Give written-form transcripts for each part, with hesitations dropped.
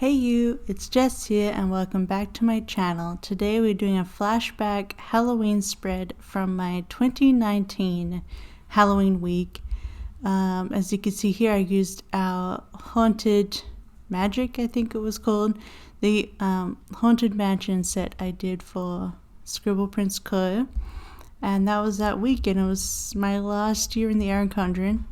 Hey you, it's Jess here and welcome back to my channel. Today we're doing a flashback Halloween spread from my 2019 Halloween week. As you can see here, I used our Haunted Magic, I think it was called, the Haunted Mansion set I did for Scribble Prince Co. And that was that week, and it was my last year in the Aaron Conjuring.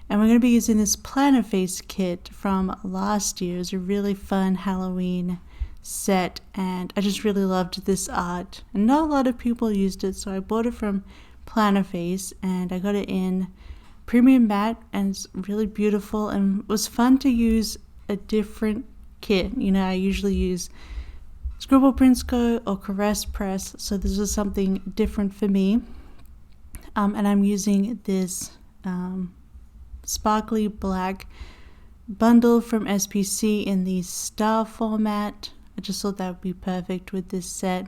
And we're going to be using this Plannerface kit from last year. It was a really fun Halloween set, and I just really loved this art. And not a lot of people used it, so I bought it from Plannerface, and I got it in premium matte, and it's really beautiful, and it was fun to use a different kit. You know, I usually use Scribble Prince Co. or Caress Press, so this was something different for me. And I'm using this sparkly black bundle from SPC in the star format. I just thought that would be perfect with this set.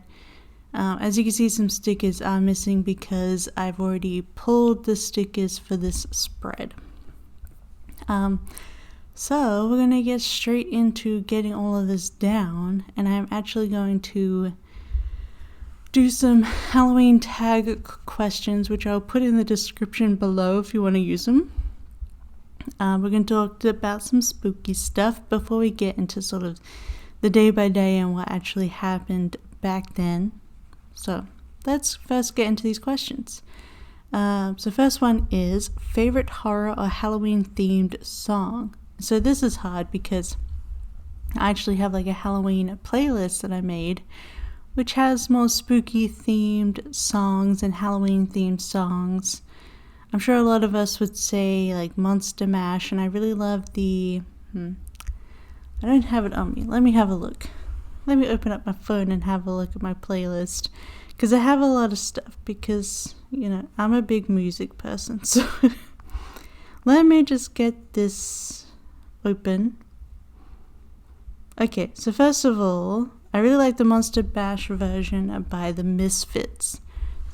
As you can see, some stickers are missing because I've already pulled the stickers for this spread. So we're gonna get straight into getting all of this down, and I'm actually going to do some Halloween tag questions, which I'll put in the description below if you want to use them. We're going to talk about some spooky stuff before we get into sort of the day by day and what actually happened back then. So let's first get into these questions. So first one is favorite horror or Halloween themed song. So this is hard because I actually have like a Halloween playlist that I made, which has more spooky themed songs and Halloween themed songs. I'm sure a lot of us would say like Monster Mash, and I really love the, I don't have it on me. Let me have a look. Let me open up my phone and have a look at my playlist, because I have a lot of stuff, because, you know, I'm a big music person. So let me just get this open. Okay, so first of all, I really like the Monster Bash version by the Misfits.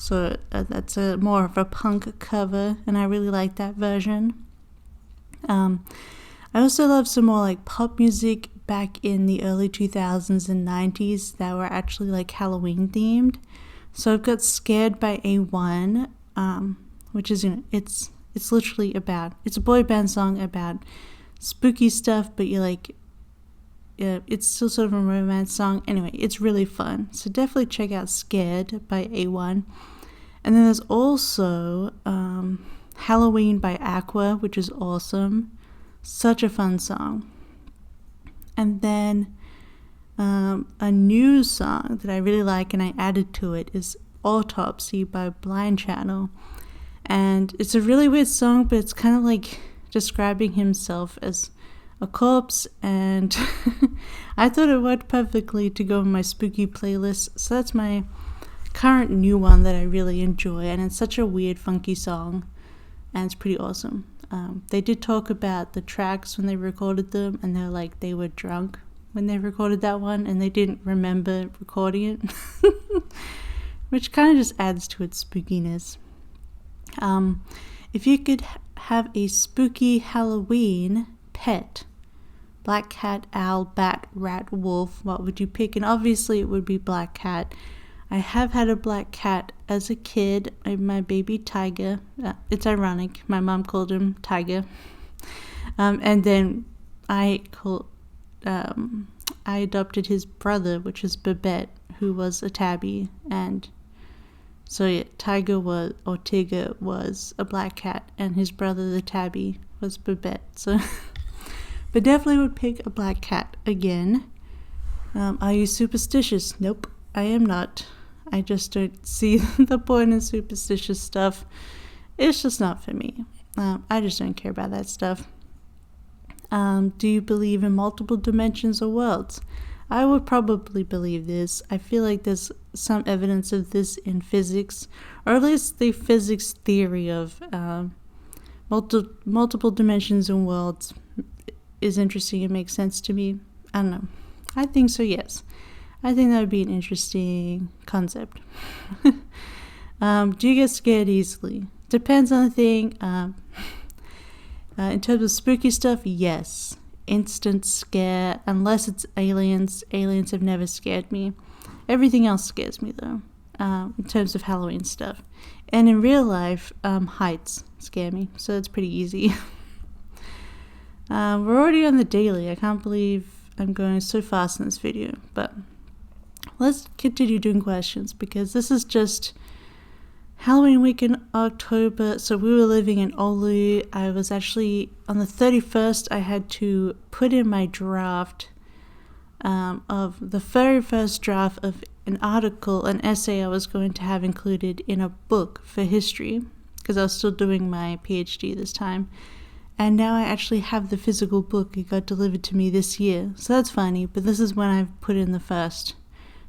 So that's more of a punk cover, and I really like that version. I also love some more like pop music back in the early 2000s and 90s that were actually like Halloween themed. So I've got Scared by A1, which is, you know, it's literally about, it's a boy band song about spooky stuff, but you're like, it's still sort of a romance song. Anyway, it's really fun. So definitely check out Scared by A1. And then there's also Halloween by Aqua, which is awesome. Such a fun song. And then a new song that I really like and I added to it is Autopsy by Blind Channel. And it's a really weird song, but it's kind of like describing himself as a corpse, and I thought it worked perfectly to go in my spooky playlist. So that's my current new one that I really enjoy, and it's such a weird, funky song, and it's pretty awesome. They did talk about the tracks when they recorded them, and they're like they were drunk when they recorded that one, and they didn't remember recording it, which kind of just adds to its spookiness. If you could have a spooky Halloween pet, black cat, owl, bat, rat, wolf, what would you pick? And obviously it would be black cat. I have had a black cat as a kid, my baby Tiger. It's ironic, my mom called him Tiger. And then I adopted his brother, which is Babette, who was a tabby. And so yeah, Tigger was a black cat, and his brother, the tabby, was Babette. So but definitely would pick a black cat again. Are you superstitious? Nope, I am not. I just don't see the point in superstitious stuff. It's just not for me. I just don't care about that stuff. Do you believe in multiple dimensions or worlds? I would probably believe this. I feel like there's some evidence of this in physics, or at least the physics theory of multiple dimensions and worlds is interesting. It makes sense to me. I don't know. I think so, yes. I think that would be an interesting concept. Do you get scared easily? Depends on the thing. In terms of spooky stuff, yes. instant scare unless it's aliens. Aliens have never scared me. Everything else scares me though, in terms of Halloween stuff. And in real life, heights scare me, so it's pretty easy. We're already on the daily. I can't believe I'm going so fast in this video, but let's continue doing questions because this is just Halloween week in October. So we were living in Oulu. I was actually, on the 31st, I had to put in my draft of the very first draft of an article, an essay I was going to have included in a book for history, because I was still doing my PhD this time. And now I actually have the physical book. It got delivered to me this year, so that's funny. But this is when I put in the first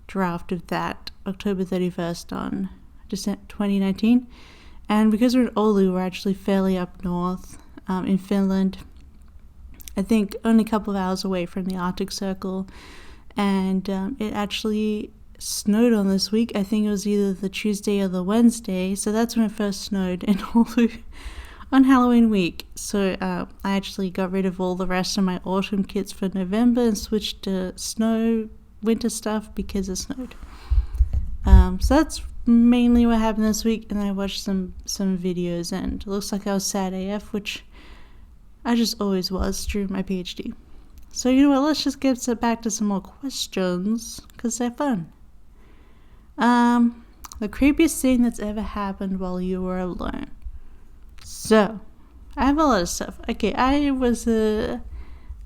draft of that, October 31st on December 2019. And because we're in Oulu, we're actually fairly up north in Finland. I think only a couple of hours away from the Arctic Circle. And it actually snowed on this week. I think it was either the Tuesday or the Wednesday. So that's when it first snowed in Oulu on Halloween week. So I actually got rid of all the rest of my autumn kits for November and switched to winter stuff because it snowed. So that's mainly what happened this week. And I watched some videos, and it looks like I was sad AF, which I just always was during my PhD. So you know what, let's just get back to some more questions because they're fun. The creepiest thing that's ever happened while you were alone. So, I have a lot of stuff. Okay, I was a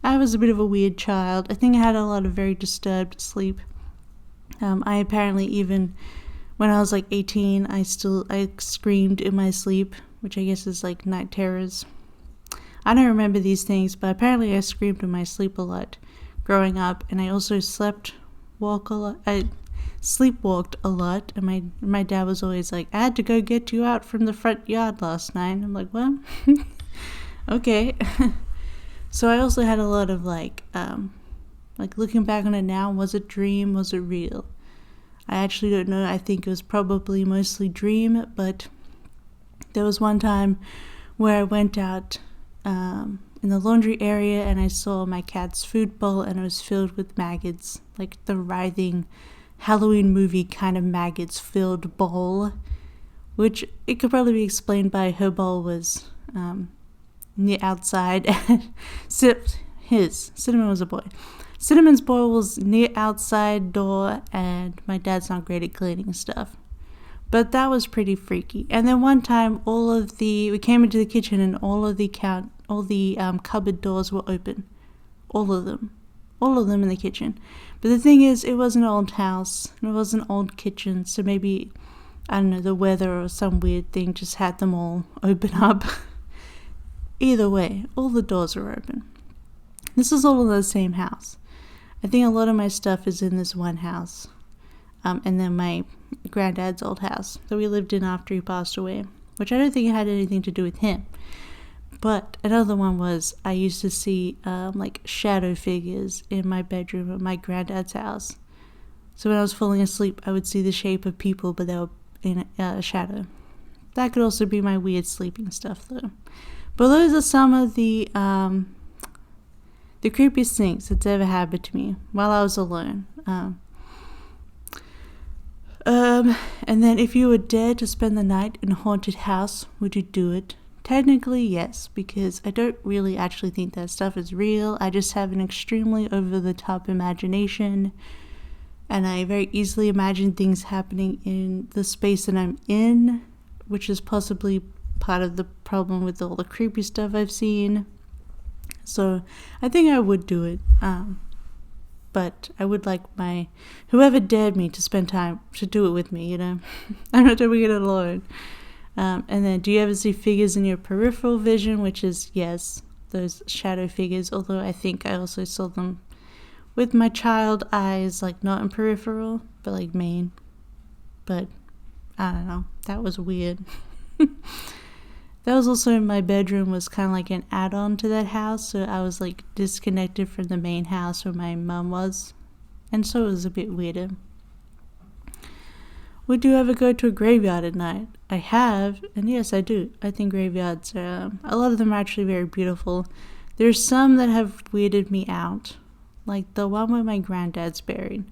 bit of a weird child. I think I had a lot of very disturbed sleep. I apparently, even when I was like 18, I screamed in my sleep, which I guess is like night terrors. I don't remember these things, but apparently I screamed in my sleep a lot growing up, and I also sleepwalked a lot, and my dad was always like, I had to go get you out from the front yard last night. I'm like, well, okay. So I also had a lot of like looking back on it now, was it dream, was it real? I actually don't know. I think it was probably mostly dream, but there was one time where I went out in the laundry area and I saw my cat's food bowl, and it was filled with maggots, like the writhing Halloween movie kind of maggots filled bowl, which it could probably be explained by her bowl was near outside. Cinnamon was a boy. Cinnamon's bowl was near outside door, and my dad's not great at cleaning stuff. But that was pretty freaky. And then one time, we came into the kitchen, and all the cupboard doors were open, all of them in the kitchen. But the thing is, it was an old house, and it was an old kitchen, so maybe, I don't know, the weather or some weird thing just had them all open up. Either way, all the doors were open. This is all in the same house. I think a lot of my stuff is in this one house, and then my granddad's old house that we lived in after he passed away, which I don't think it had anything to do with him. But another one was, I used to see like shadow figures in my bedroom at my granddad's house. So when I was falling asleep, I would see the shape of people, but they were in a shadow. That could also be my weird sleeping stuff though. But those are some of the creepiest things that's ever happened to me while I was alone. And then if you were dared to spend the night in a haunted house, would you do it? Technically, yes, because I don't really actually think that stuff is real. I just have an extremely over-the-top imagination, and I very easily imagine things happening in the space that I'm in, which is possibly part of the problem with all the creepy stuff I've seen. So I think I would do it, but I would like whoever dared me to spend time to do it with me, you know. I'm not doing it alone. And then, do you ever see figures in your peripheral vision? Which is, yes, those shadow figures, although I think I also saw them with my child eyes, like not in peripheral, but like main. But I don't know, that was weird. That was also, my bedroom was kind of like an add-on to that house, so I was like disconnected from the main house where my mum was, and so it was a bit weirder. Would you ever go to a graveyard at night? I have, and yes, I do. I think graveyards are, a lot of them are actually very beautiful. There's some that have weirded me out, like the one where my granddad's buried.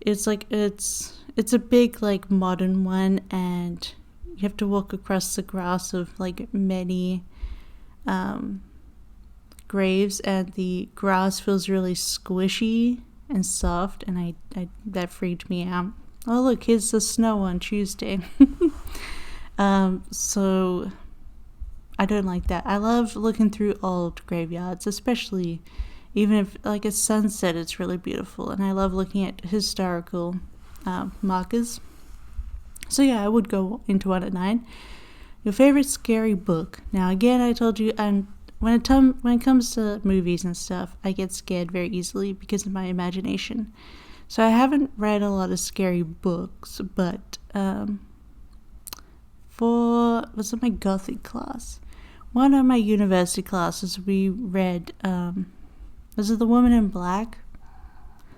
It's like it's a big like modern one, and you have to walk across the grass of like many graves, and the grass feels really squishy and soft, and I that freaked me out. Oh look, here's the snow on Tuesday. So I don't like that. I love looking through old graveyards, especially even if like at sunset it's really beautiful, and I love looking at historical markers. So yeah, I would go into one at night. Your favorite scary book? Now again, I told you when it comes to movies and stuff, I get scared very easily because of my imagination. So I haven't read a lot of scary books, but was it my gothic class? One of my university classes we read, was it The Woman in Black?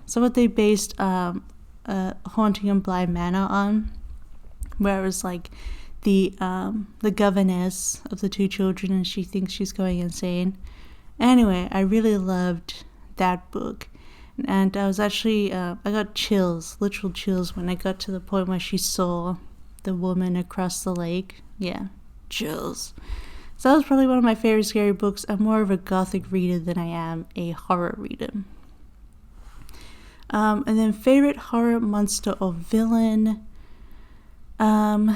So what they based Haunting in Bly Manor on, where it was like the governess of the two children, and she thinks she's going insane. Anyway, I really loved that book, and I was actually I got chills, literal chills, when I got to the point where she saw the woman across the lake. Yeah, chills. So that was probably one of my favorite scary books. I'm more of a gothic reader than I am a horror reader. And then favorite horror monster or villain. I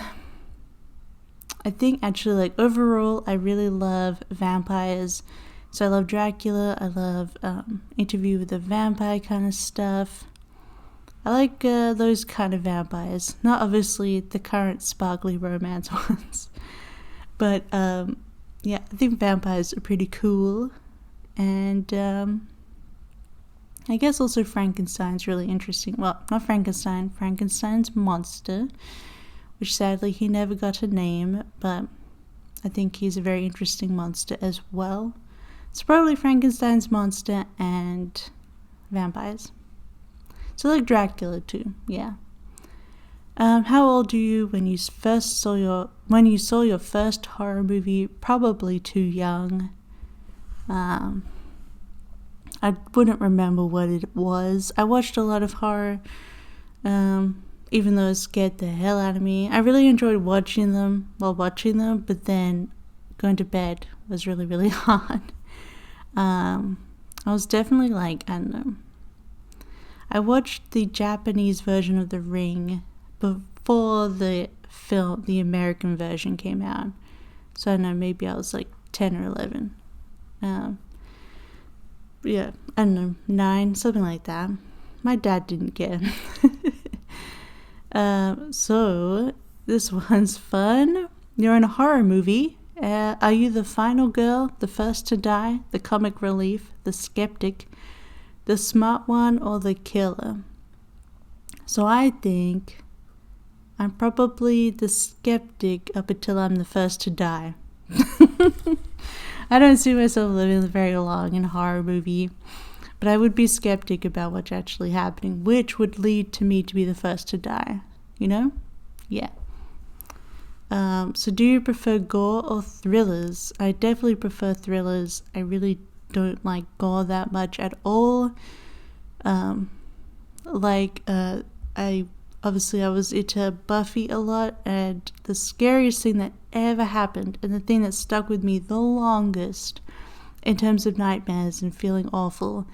think actually like overall I really love vampires. So I love Dracula, I love Interview with the Vampire kind of stuff. I like those kind of vampires. Not obviously the current sparkly romance ones. But yeah, I think vampires are pretty cool. And I guess also Frankenstein's really interesting. Well, not Frankenstein, Frankenstein's monster, which sadly he never got a name, but I think he's a very interesting monster as well. It's probably Frankenstein's monster and vampires. So like Dracula too, yeah. How old were you when you saw your first horror movie? Probably too young. I wouldn't remember what it was. I watched a lot of horror, even though it scared the hell out of me. I really enjoyed watching them, but then going to bed was really, really hard. I was definitely like, I don't know. I watched the Japanese version of The Ring before the American version came out. So I don't know, maybe I was like 10 or 11. Yeah, I don't know, 9, something like that. My dad didn't care. So this one's fun. You're in a horror movie. Are you the final girl, the first to die, the comic relief, the skeptic, the smart one, or the killer? So I think I'm probably the skeptic up until I'm the first to die. I don't see myself living very long in a horror movie, but I would be skeptic about what's actually happening, which would lead to me to be the first to die, you know? Yeah. So do you prefer gore or thrillers? I definitely prefer thrillers. I really don't like gore that much at all. I was into Buffy a lot, and the scariest thing that ever happened, and the thing that stuck with me the longest in terms of nightmares and feeling awful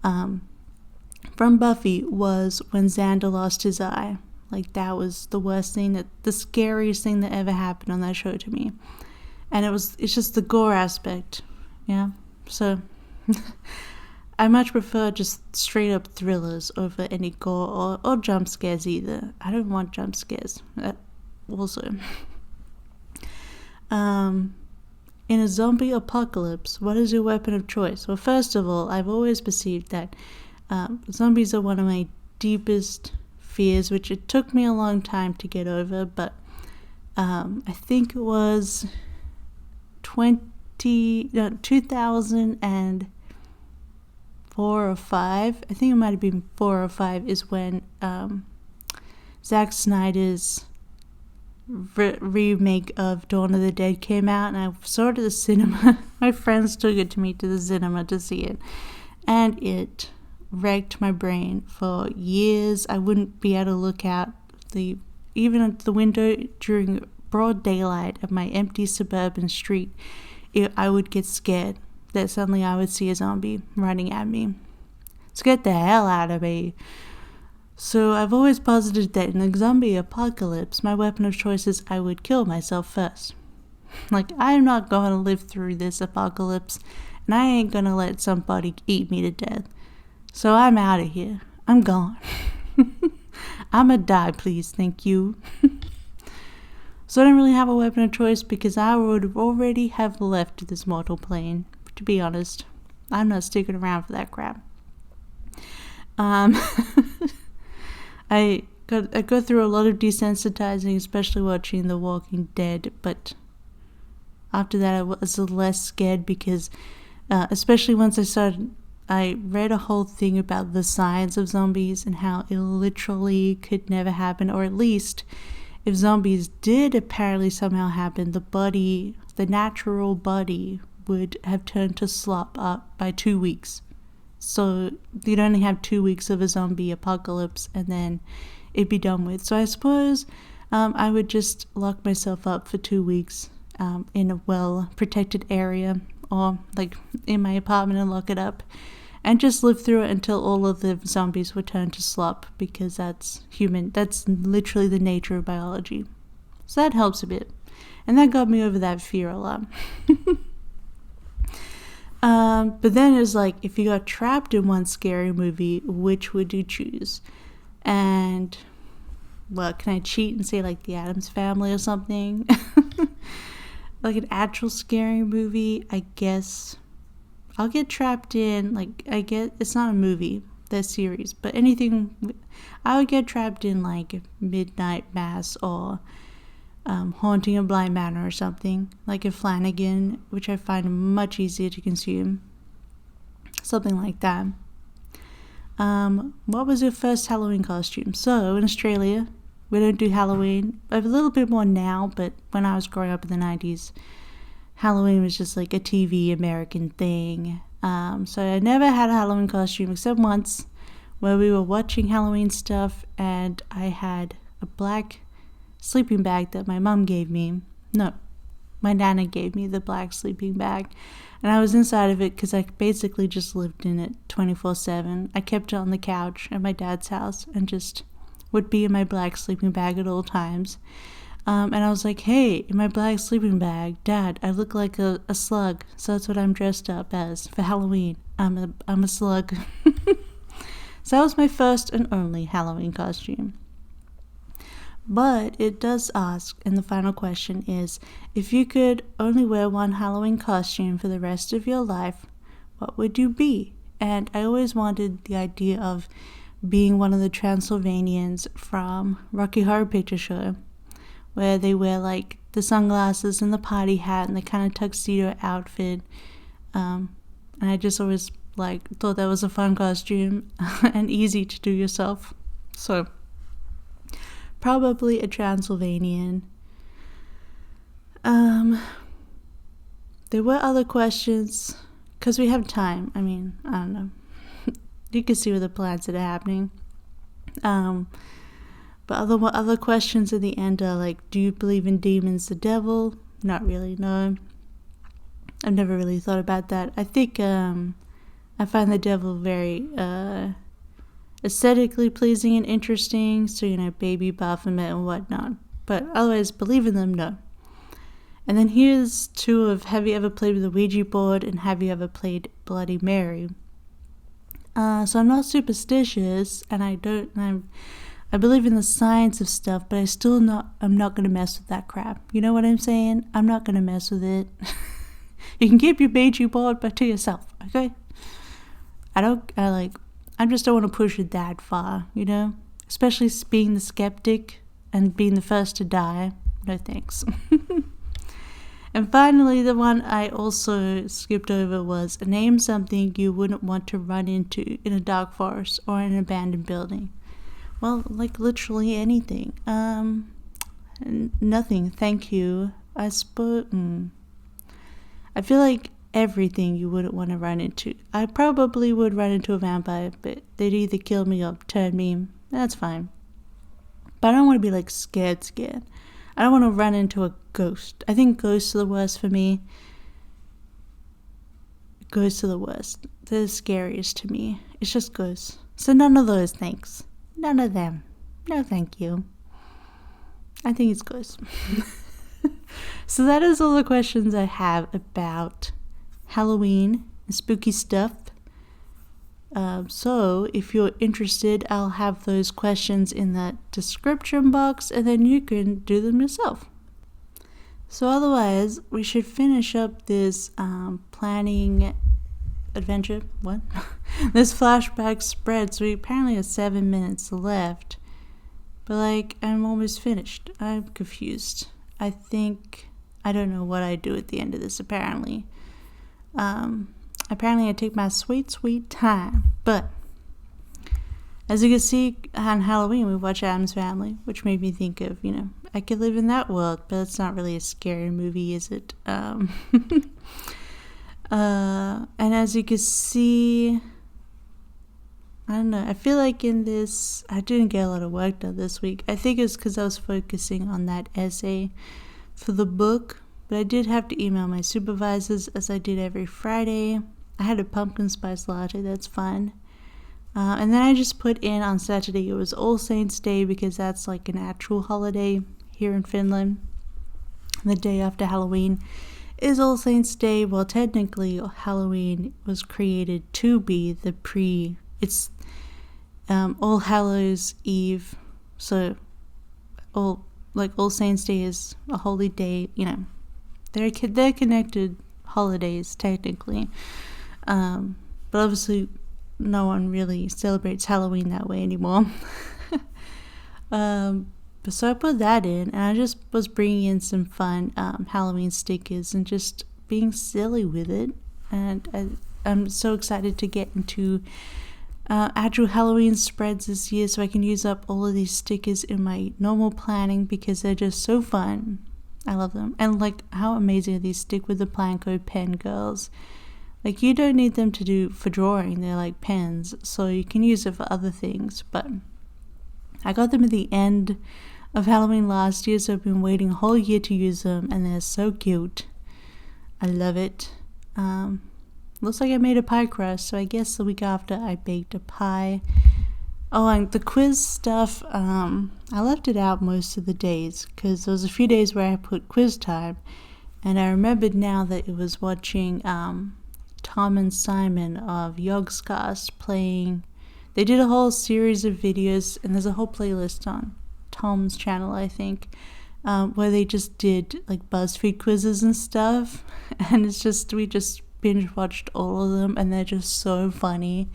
from Buffy, was when Xander lost his eye. Like, that was the worst thing, the scariest thing that ever happened on that show to me. And it's just the gore aspect, yeah. So I much prefer just straight up thrillers over any gore or jump scares either. I don't want jump scares. Also. In a zombie apocalypse, what is your weapon of choice? Well, first of all, I've always perceived that zombies are one of my deepest fears, which it took me a long time to get over, but I think it was 2004 or 5. I think it might have been 4 or 5 is when Zack Snyder's remake of Dawn of the Dead came out, and I saw it at the cinema. My friends took it to me to the cinema to see it, and it wrecked my brain for years. I wouldn't be able to look out even at the window during broad daylight of my empty suburban street. I would get scared that suddenly I would see a zombie running at me. Scared the hell out of me. So I've always posited that in a zombie apocalypse, my weapon of choice is I would kill myself first. Like, I'm not going to live through this apocalypse, and I ain't going to let somebody eat me to death. So I'm out of here. I'm gone. I'ma die, please, thank you. So I don't really have a weapon of choice because I would already have left this mortal plane. To be honest, I'm not sticking around for that crap. I go through a lot of desensitizing, especially watching The Walking Dead, but after that I was less scared because, especially once I read a whole thing about the science of zombies and how it literally could never happen, or at least if zombies did apparently somehow happen, the natural body would have turned to slop up by 2 weeks. So you'd only have 2 weeks of a zombie apocalypse and then it'd be done with. So I suppose I would just lock myself up for 2 weeks in a well-protected area, or like in my apartment, and lock it up and just live through it until all of the zombies would turn to slop, because that's literally the nature of biology. So that helps a bit. And that got me over that fear a lot. But then it's like, if you got trapped in one scary movie, which would you choose? And, well, can I cheat and say like The Addams Family or something? Like an actual scary movie, I guess I'll get trapped in, like, it's not a movie, the series, but anything, I would get trapped in like Midnight Mass or Haunting of Bly Manor or something, like a Flanagan, which I find much easier to consume. Something like that. What was your first Halloween costume? So, in Australia, we don't do Halloween. A little bit more now, but when I was growing up in the 90s, Halloween was just like a TV American thing. So I never had a Halloween costume except once, where we were watching Halloween stuff, and I had a black sleeping bag that my mom gave me. No, my nana gave me the black sleeping bag, and I was inside of it because I basically just lived in it 24/7. I kept it on the couch at my dad's house and just would be in my black sleeping bag at all times. And I was like, hey, in my black sleeping bag, Dad, I look like a slug, so that's what I'm dressed up as for Halloween. I'm a slug. So that was my first and only Halloween costume. But it does ask, and the final question is, if you could only wear one Halloween costume for the rest of your life, what would you be? And I always wanted the idea of being one of the Transylvanians from Rocky Horror Picture Show, where they wear like the sunglasses and the party hat and the kind of tuxedo outfit. And I just always thought that was a fun costume and easy to do yourself. So probably a Transylvanian. There were other questions, because we have time. I mean, I don't know. You can see with the plans that are happening. But other questions at the end are like, do you believe in demons, the devil? Not really, no. I've never really thought about that. I think I find the devil very aesthetically pleasing and interesting, so, baby Baphomet and whatnot. But otherwise, believe in them, no. And then here's two of, have you ever played with a Ouija board, and have you ever played Bloody Mary? So I'm not superstitious, and I believe in the science of stuff, but I'm not going to mess with that crap. You know what I'm saying? I'm not going to mess with it. You can keep your Ouija board, but to yourself, okay? I just don't want to push it that far, Especially being the skeptic and being the first to die. No thanks. And finally, the one I also skipped over was, name something you wouldn't want to run into in a dark forest or in an abandoned building. Well, like literally anything. Nothing, thank you. I feel like everything you wouldn't want to run into. I probably would run into a vampire, but they'd either kill me or turn me. That's fine. But I don't want to be like scared. I don't want to run into a ghost. I think ghosts are the worst for me. Ghosts are the worst. They're the scariest to me. It's just ghosts. So none of those, thanks. None of them. No, thank you. I think it's ghosts. So that is all the questions I have about Halloween and spooky stuff. So if you're interested, I'll have those questions in that description box, and then you can do them yourself. So otherwise, we should finish up this planning adventure. What? This flashback spread. So we apparently have 7 minutes left. But like, I'm almost finished. I'm confused. I don't know what I do at the end of this, apparently. Apparently I take my sweet time. But as you can see, on Halloween we watch Addams Family, which made me think of, I could live in that world, but it's not really a scary movie, is it? And as you can see, I don't know, I feel like in this, I didn't get a lot of work done this week. I think it's because I was focusing on that essay for the book, but I did have to email my supervisors, as I did every Friday. I had a pumpkin spice latte, that's fun. And then I just put in on Saturday, it was All Saints Day, because that's like an actual holiday here in Finland. The day after Halloween is All Saints Day. Well, technically Halloween was created to be it's All Hallows Eve, so All Saints Day is a holy day, they're connected holidays technically, but obviously no one really celebrates Halloween that way anymore. So I put that in, and I just was bringing in some fun Halloween stickers and just being silly with it, and I'm so excited to get into actual Halloween spreads this year, so I can use up all of these stickers in my normal planning, because they're just so fun. I love them. And like, how amazing are these stick with the Planco pen girls? Like, you don't need them to do for drawing, they're like pens, so you can use it for other things. But I got them at the end of Halloween last year, so I've been waiting a whole year to use them, and they're so cute. I love it. Looks like I made a pie crust, so I guess the week after I baked a pie. Oh, and the quiz stuff, I left it out most of the days, because there was a few days where I put quiz time, and I remembered now that it was watching Tom and Simon of Yogscast playing. They did a whole series of videos, and there's a whole playlist on Tom's channel, I think, where they just did like BuzzFeed quizzes and stuff, and we just binge watched all of them, and they're just so funny.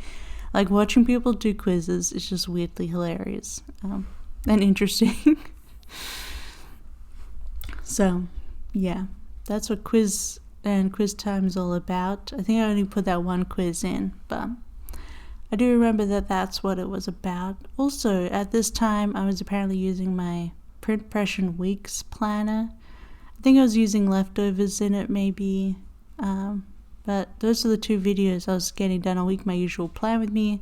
Like, watching people do quizzes is just weirdly hilarious and interesting. So yeah, that's what quiz time is all about. I think I only put that one quiz in, but I do remember that that's what it was about. Also, at this time, I was apparently using my Print Impression Weeks planner. I think I was using leftovers in it, maybe. But those are the two videos I was getting done a week, my usual plan with me,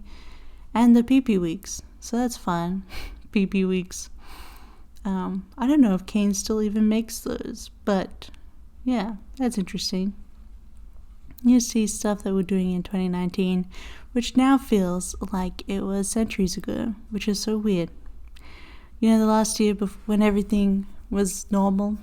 and the PP weeks. So that's fun. PP weeks. I don't know if Kane still even makes those, but yeah, that's interesting. You see stuff that we're doing in 2019, which now feels like it was centuries ago, which is so weird. The last year when everything was normal.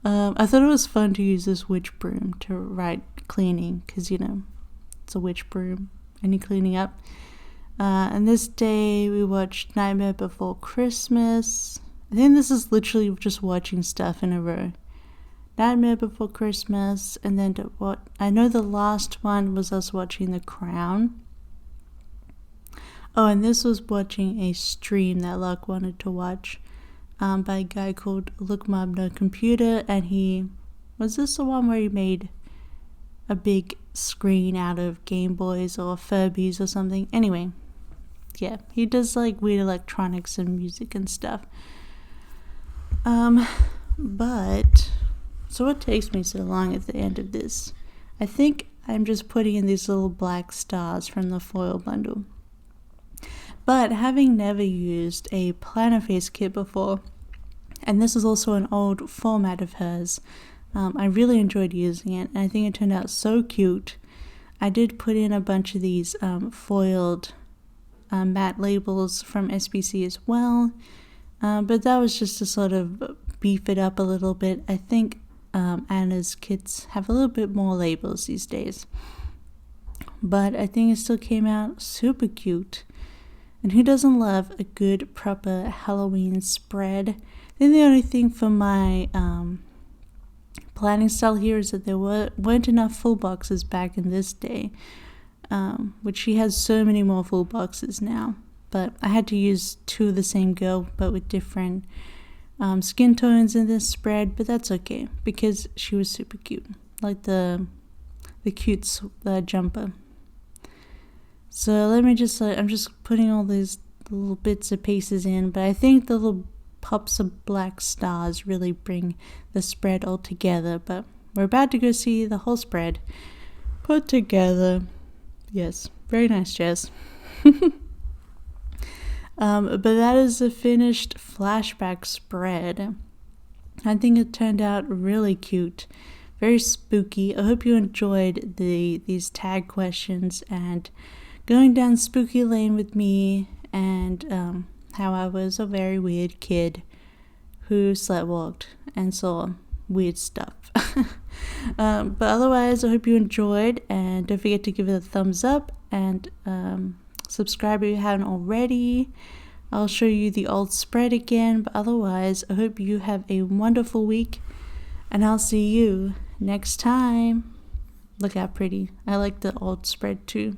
I thought it was fun to use this witch broom to write cleaning, because, it's a witch broom and you're cleaning up. And this day we watched Nightmare Before Christmas. I think this is literally just watching stuff in a row. Nightmare Before Christmas, and then I know the last one was us watching The Crown. Oh, and this was watching a stream that Luck wanted to watch. By a guy called Look Mob No Computer, and was this the one where he made a big screen out of Game Boys or Furbies or something? Anyway, yeah, he does like weird electronics and music and stuff. But so what takes me so long at the end of this? I think I'm just putting in these little black stars from the foil bundle. But having never used a Plannerface kit before, and this is also an old format of hers, I really enjoyed using it, and I think it turned out so cute. I did put in a bunch of these foiled matte labels from SPC as well, but that was just to sort of beef it up a little bit. I think Anna's kits have a little bit more labels these days, but I think it still came out super cute. And who doesn't love a good proper Halloween spread? Then the only thing for my planning style here is that there weren't enough full boxes back in this day, which she has so many more full boxes now. But I had to use two of the same girl, but with different skin tones in this spread. But that's okay because she was super cute, like the cute jumper. So let me just, I'm just putting all these little bits and pieces in, but I think the little pops of black stars really bring the spread all together. But we're about to go see the whole spread put together. Yes, very nice, Jess. But that is the finished Flashback spread. I think it turned out really cute, very spooky. I hope you enjoyed these tag questions and going down spooky lane with me, and how I was a very weird kid who slut-walked and saw weird stuff. But otherwise, I hope you enjoyed, and don't forget to give it a thumbs up and subscribe if you haven't already. I'll show you the old spread again, but otherwise, I hope you have a wonderful week, and I'll see you next time. Look how pretty. I like the old spread too.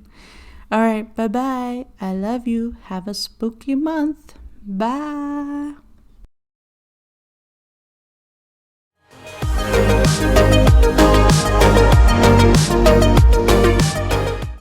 Alright, bye-bye. I love you. Have a spooky month. Bye.